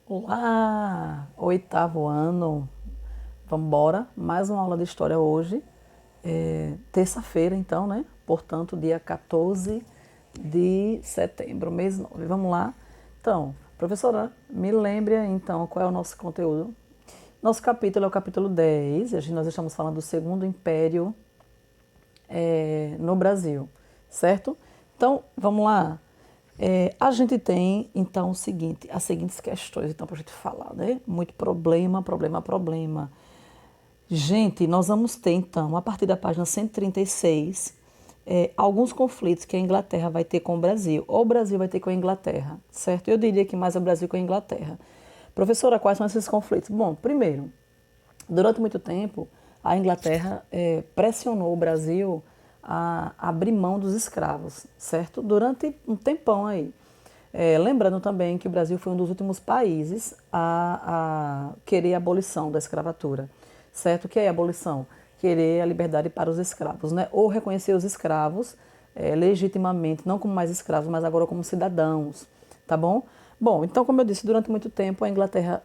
Olá, oitavo ano. Vamos embora, mais uma aula de história hoje. Terça-feira, então, né? Portanto, dia 14 de setembro, mês 9. Vamos lá. Então, professora, me lembre então qual é o nosso conteúdo. Nosso capítulo é o capítulo 10. Nós estamos falando do Segundo Império no Brasil, certo? Então, vamos lá. A gente tem, então, o seguinte, as seguintes questões, então, para a gente falar, né? Muito problema, problema, problema. Gente, nós vamos ter, então, a partir da página 136, alguns conflitos que a Inglaterra vai ter com o Brasil, ou o Brasil vai ter com a Inglaterra, certo? Eu diria que mais é o Brasil com a Inglaterra. Professora, quais são esses conflitos? Bom, primeiro, durante muito tempo, a Inglaterra pressionou o Brasil a abrir mão dos escravos, certo? Durante um tempão aí. Lembrando também que o Brasil foi um dos últimos países a querer a abolição da escravatura, certo? O que é a abolição? Querer a liberdade para os escravos, né? Ou reconhecer os escravos legitimamente, não como mais escravos, mas agora como cidadãos, tá bom? Bom, então, como eu disse, durante muito tempo a Inglaterra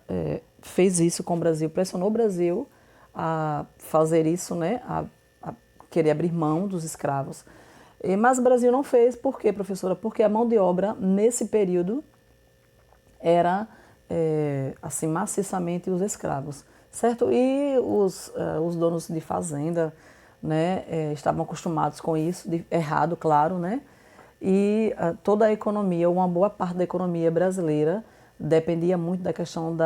fez isso com o Brasil, pressionou o Brasil a fazer isso, né? A querer abrir mão dos escravos. Mas o Brasil não fez, por quê, professora? Porque a mão de obra nesse período era assim maciçamente os escravos, certo? E os donos de fazenda, né, estavam acostumados com isso, errado, claro, né? E toda a economia, uma boa parte da economia brasileira dependia muito da questão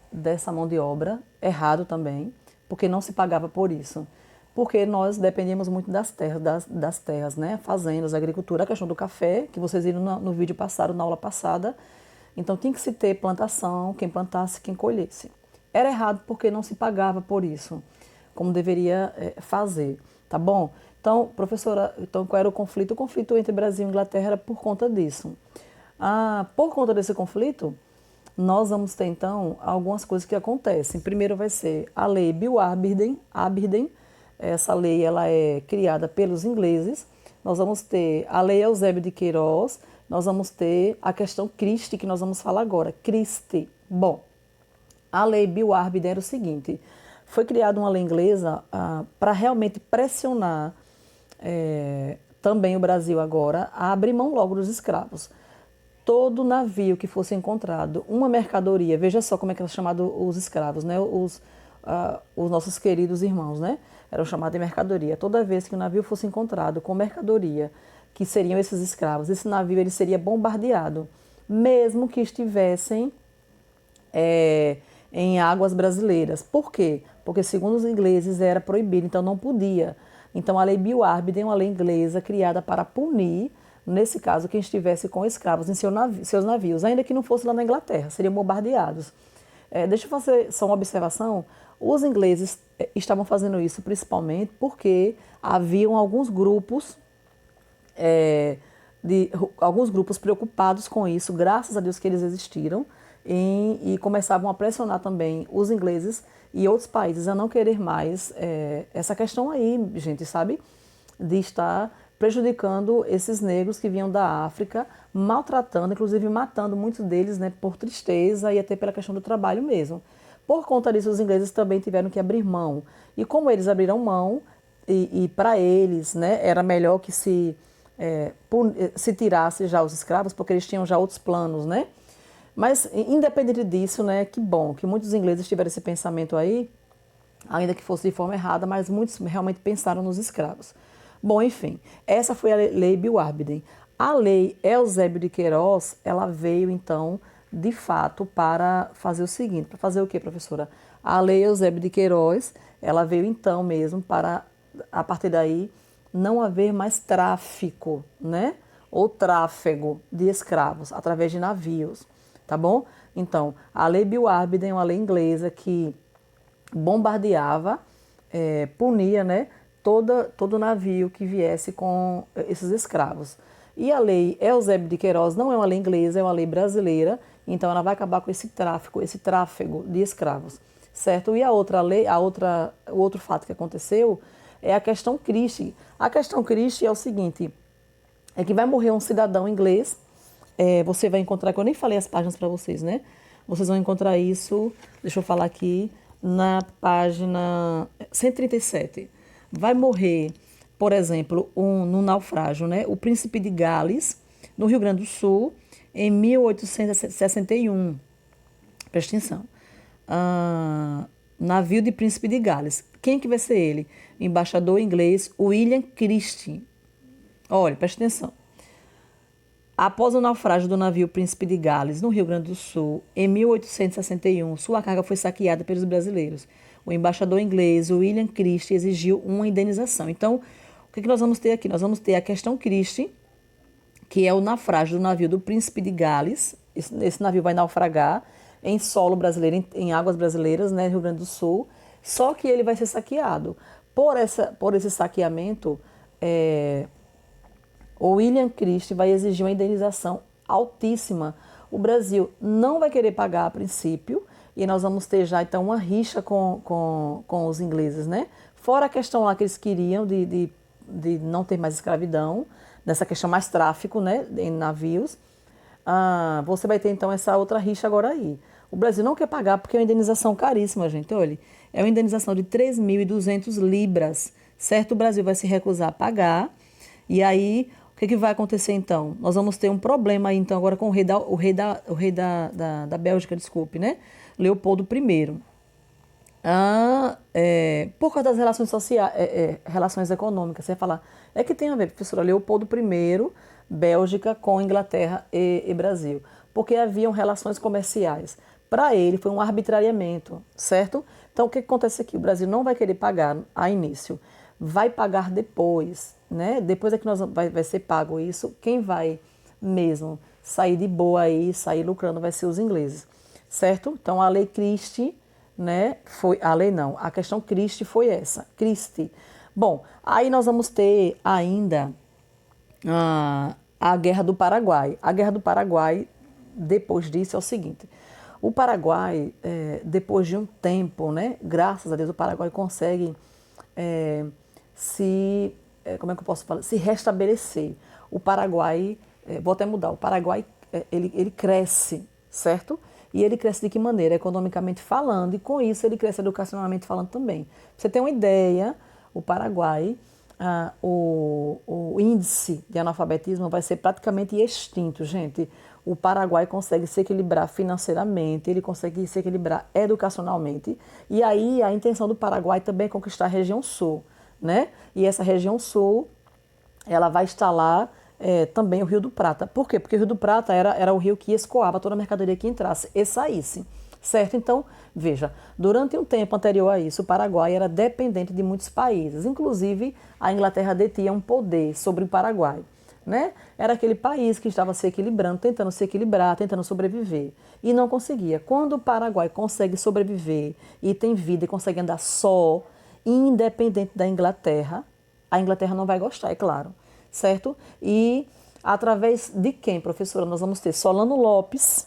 dessa mão de obra, errado também, porque não se pagava por isso. Porque nós dependíamos muito das terras, das terras, né? Fazendas, agricultura, a questão do café, que vocês viram no vídeo passado, na aula passada. Então tinha que se ter plantação, quem plantasse, quem colhesse. Era errado porque não se pagava por isso, como deveria fazer, tá bom? Então, professora, então qual era o conflito? O conflito entre Brasil e Inglaterra era por conta disso. Por conta desse conflito, nós vamos ter então algumas coisas que acontecem. Primeiro vai ser a lei Bill-Aberdeen. Essa lei ela é criada pelos ingleses. Nós vamos ter a lei Eusébio de Queiroz. Nós vamos ter a questão Christie, que nós vamos falar agora. Christie. Bom, a lei Bill-Aberdeen era o seguinte: foi criada uma lei inglesa para realmente pressionar também o Brasil agora a abrir mão logo dos escravos. Todo navio que fosse encontrado, uma mercadoria, veja só como é que eram chamados os escravos, né? Os nossos queridos irmãos, né? Eram chamados de mercadoria. Toda vez que um navio fosse encontrado com mercadoria, que seriam esses escravos, esse navio ele seria bombardeado, mesmo que estivessem em águas brasileiras. Por quê? Porque, segundo os ingleses, era proibido, então não podia. Então, a lei Bill-Aberdeen é uma lei inglesa criada para punir, nesse caso, quem estivesse com escravos em seus navios, ainda que não fosse lá na Inglaterra, seriam bombardeados. Deixa eu fazer só uma observação. Os ingleses estavam fazendo isso principalmente porque haviam alguns grupos preocupados com isso, graças a Deus que eles existiram, e começavam a pressionar também os ingleses e outros países a não querer mais essa questão aí, gente, sabe? De estar prejudicando esses negros que vinham da África, maltratando, inclusive matando muitos deles, né, por tristeza e até pela questão do trabalho mesmo. Por conta disso, os ingleses também tiveram que abrir mão. E como eles abriram mão, e para eles, né, era melhor que se tirasse já os escravos, porque eles tinham já outros planos, né? Mas, independente disso, né, que bom que muitos ingleses tiveram esse pensamento aí, ainda que fosse de forma errada, mas muitos realmente pensaram nos escravos. Bom, enfim, essa foi a lei Bill-Aberdeen. A lei Eusébio de Queiroz, ela veio, então, de fato, para fazer o seguinte, para fazer o quê, professora? A lei Eusébio de Queiroz, ela veio, então, mesmo para, a partir daí, não haver mais tráfico, né? Ou tráfego de escravos através de navios, tá bom? Então, a lei Bill-Aberdeen é uma lei inglesa que bombardeava, punia, né, todo navio que viesse com esses escravos. E a lei Eusébio de Queiroz não é uma lei inglesa, é uma lei brasileira, então ela vai acabar com esse tráfego de escravos, certo? E a outra lei, o outro fato que aconteceu é a questão Christie. A questão Christie é o seguinte: é que vai morrer um cidadão inglês, você vai encontrar, que eu nem falei as páginas para vocês, né? Vocês vão encontrar isso, deixa eu falar aqui, na página 137. Vai morrer, por exemplo, no naufrágio, né? O Príncipe de Gales, no Rio Grande do Sul, em 1861. Presta atenção. Navio de Príncipe de Gales. Quem que vai ser ele? Embaixador inglês William Christie. Olha, presta atenção. Após o naufrágio do navio Príncipe de Gales, no Rio Grande do Sul, em 1861, sua carga foi saqueada pelos brasileiros. O embaixador inglês William Christie exigiu uma indenização. Então, o que nós vamos ter aqui? Nós vamos ter a questão Christie, que é o naufrágio do navio do Príncipe de Gales. Esse navio vai naufragar em solo brasileiro, em águas brasileiras, né, Rio Grande do Sul. Só que ele vai ser saqueado. Por esse saqueamento, o William Christie vai exigir uma indenização altíssima. O Brasil não vai querer pagar a princípio e nós vamos ter já então uma rixa com os ingleses, né? Fora a questão lá que eles queriam de não ter mais escravidão, dessa questão mais tráfico, né, em navios. Você vai ter então essa outra rixa agora aí. O Brasil não quer pagar porque é uma indenização caríssima, gente. Olha, é uma indenização de 3.200 libras, certo? O Brasil vai se recusar a pagar e aí o que vai acontecer então? Nós vamos ter um problema aí então agora com o rei da Bélgica, desculpe, né? Leopoldo I. Por causa das relações sociais, relações econômicas, você vai falar, é que tem a ver, professora, Leopoldo I, Bélgica com Inglaterra e Brasil, porque haviam relações comerciais. Para ele foi um arbitrariamento, certo? Então o que acontece aqui? O Brasil não vai querer pagar a início, vai pagar depois, né? Depois é que vai ser pago isso. Quem vai mesmo sair de boa aí, sair lucrando, vai ser os ingleses, certo? Então a lei Christie, né? A questão Christie foi essa, Christie. Bom, aí nós vamos ter ainda a Guerra do Paraguai. A Guerra do Paraguai, depois disso, é o seguinte. O Paraguai, depois de um tempo, né? Graças a Deus, o Paraguai consegue como é que eu posso falar? Se restabelecer. O Paraguai, vou até mudar, o Paraguai, ele cresce, certo? E ele cresce de que maneira? Economicamente falando, e com isso ele cresce educacionalmente falando também. Pra você ter uma ideia, o Paraguai, o índice de analfabetismo vai ser praticamente extinto, gente. O Paraguai consegue se equilibrar financeiramente, ele consegue se equilibrar educacionalmente. E aí a intenção do Paraguai também é conquistar a região sul, né? E essa região sul, ela vai instalar também o Rio do Prata. Por quê? Porque o Rio do Prata era o rio que escoava toda a mercadoria que entrasse e saísse, certo? Então, veja, durante um tempo anterior a isso, o Paraguai era dependente de muitos países, inclusive a Inglaterra detinha um poder sobre o Paraguai, né? Era aquele país que estava se equilibrando, tentando se equilibrar, tentando sobreviver, e não conseguia. Quando o Paraguai consegue sobreviver e tem vida e consegue andar só, independente da Inglaterra, a Inglaterra não vai gostar, é claro, certo? E através de quem, professora? Nós vamos ter Solano Lopes,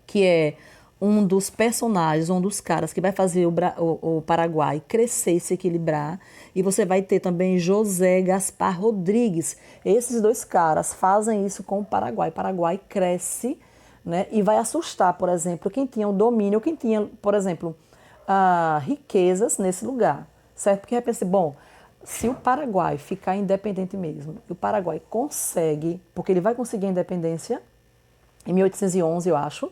que é um dos personagens, um dos caras que vai fazer o Paraguai crescer e se equilibrar. E você vai ter também José Gaspar Rodrigues. Esses dois caras fazem isso com o Paraguai. O Paraguai cresce, né, e vai assustar, por exemplo, quem tinha o domínio, quem tinha, por exemplo, riquezas nesse lugar, certo? Porque vai pensar, bom, se o Paraguai ficar independente mesmo, e o Paraguai consegue, porque ele vai conseguir a independência em 1811, eu acho,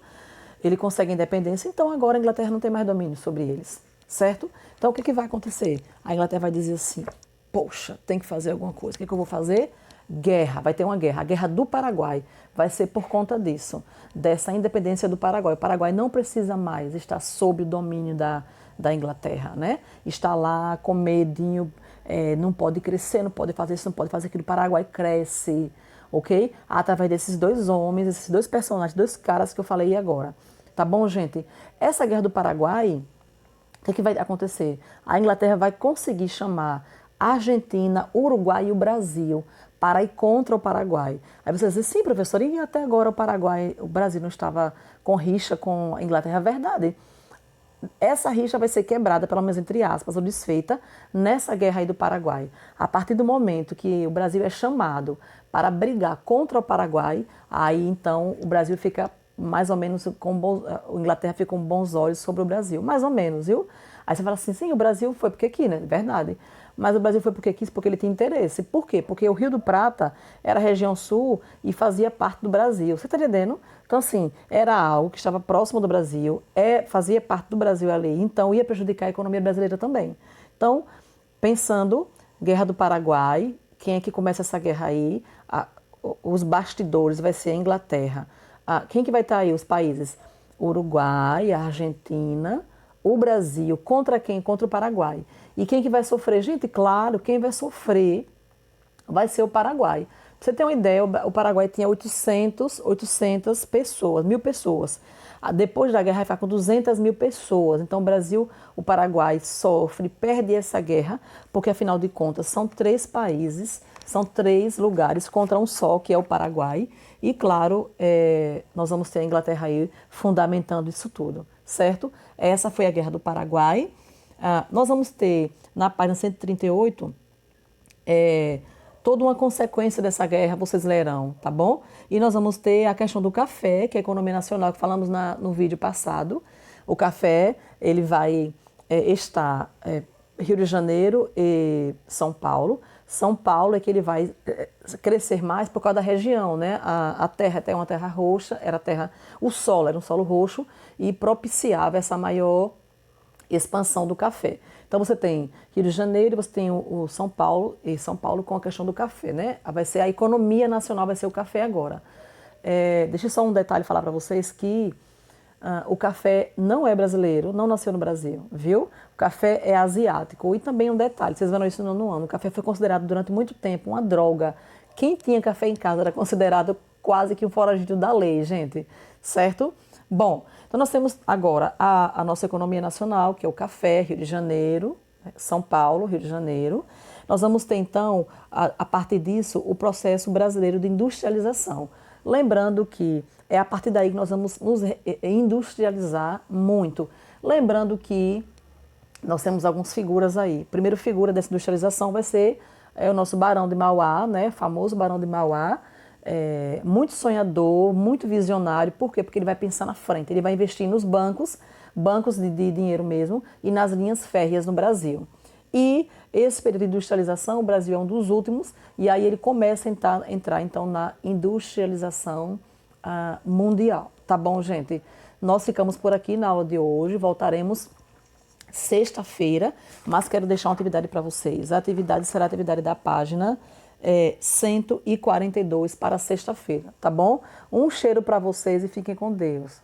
ele consegue a independência, então agora a Inglaterra não tem mais domínio sobre eles, certo? Então o que vai acontecer? A Inglaterra vai dizer assim, poxa, tem que fazer alguma coisa, o que eu vou fazer? Guerra, vai ter uma guerra, a Guerra do Paraguai vai ser por conta disso, dessa independência do Paraguai. O Paraguai não precisa mais estar sob o domínio da Inglaterra, né? Está lá com medinho, não pode crescer, não pode fazer isso, não pode fazer aquilo. O Paraguai cresce, ok? Através desses dois homens, esses dois personagens, dois caras que eu falei agora. Tá bom, gente? Essa Guerra do Paraguai, o que vai acontecer? A Inglaterra vai conseguir chamar a Argentina, Uruguai e o Brasil para ir contra o Paraguai. Aí você diz, sim, professor, e até agora o Brasil não estava com rixa com a Inglaterra? É verdade. Essa rixa vai ser quebrada, pelo menos entre aspas, ou desfeita, nessa guerra aí do Paraguai. A partir do momento que o Brasil é chamado para brigar contra o Paraguai, aí então o Brasil fica mais ou menos a Inglaterra fica com bons olhos sobre o Brasil, mais ou menos, viu? Aí você fala assim, sim, o Brasil foi porque quis, né? Verdade. Mas o Brasil foi porque quis, porque ele tinha interesse. Por quê? Porque o Rio do Prata era a região sul e fazia parte do Brasil. Você está entendendo? Então, assim, era algo que estava próximo do Brasil, fazia parte do Brasil ali, então ia prejudicar a economia brasileira também. Então, pensando, Guerra do Paraguai, quem é que começa essa guerra aí? Os bastidores vai ser a Inglaterra. Quem que vai estar aí? Os países? Uruguai, Argentina, o Brasil. Contra quem? Contra o Paraguai. E quem que vai sofrer? Gente, claro, quem vai sofrer vai ser o Paraguai. Pra você ter uma ideia, o Paraguai tinha 800 pessoas, 1.000 pessoas. Depois da guerra vai ficar com 200 mil pessoas. Então o Paraguai sofre, perde essa guerra, porque afinal de contas são 3 países, são 3 lugares contra um só, que é o Paraguai. E claro, nós vamos ter a Inglaterra aí fundamentando isso tudo, certo? Essa foi a Guerra do Paraguai. Nós vamos ter na página 138 toda uma consequência dessa guerra, vocês lerão, tá bom? E nós vamos ter a questão do café, que é a economia nacional, que falamos no vídeo passado. O café, ele vai estar Rio de Janeiro e São Paulo. São Paulo é que ele vai crescer mais por causa da região, né? A terra até uma terra roxa, o solo era um solo roxo e propiciava essa maior expansão do café. Então você tem Rio de Janeiro, você tem o São Paulo, e São Paulo com a questão do café, né? Vai ser a economia nacional, vai ser o café agora. Deixa eu só um detalhe falar para vocês que o café não é brasileiro, não nasceu no Brasil, viu? O café é asiático. E também um detalhe, vocês viram isso no ano, o café foi considerado durante muito tempo uma droga. Quem tinha café em casa era considerado quase que um foragido da lei, gente, certo? Bom, então nós temos agora a nossa economia nacional, que é o café, Rio de Janeiro, São Paulo, Rio de Janeiro. Nós vamos ter então, a partir disso, o processo brasileiro de industrialização. Lembrando que é a partir daí que nós vamos nos industrializar muito. Lembrando que nós temos algumas figuras aí. A primeira figura dessa industrialização vai ser o nosso Barão de Mauá, né? Famoso Barão de Mauá. Muito sonhador, muito visionário. Por quê? Porque ele vai pensar na frente. Ele vai investir nos bancos de dinheiro mesmo, e nas linhas férreas no Brasil. E esse período de industrialização, o Brasil é um dos últimos, e aí ele começa a entrar então na industrialização mundial. Tá bom, gente? Nós ficamos por aqui na aula de hoje, voltaremos sexta-feira, mas quero deixar uma atividade para vocês. A atividade será a atividade da página 142 para sexta-feira, tá bom? Um cheiro para vocês e fiquem com Deus.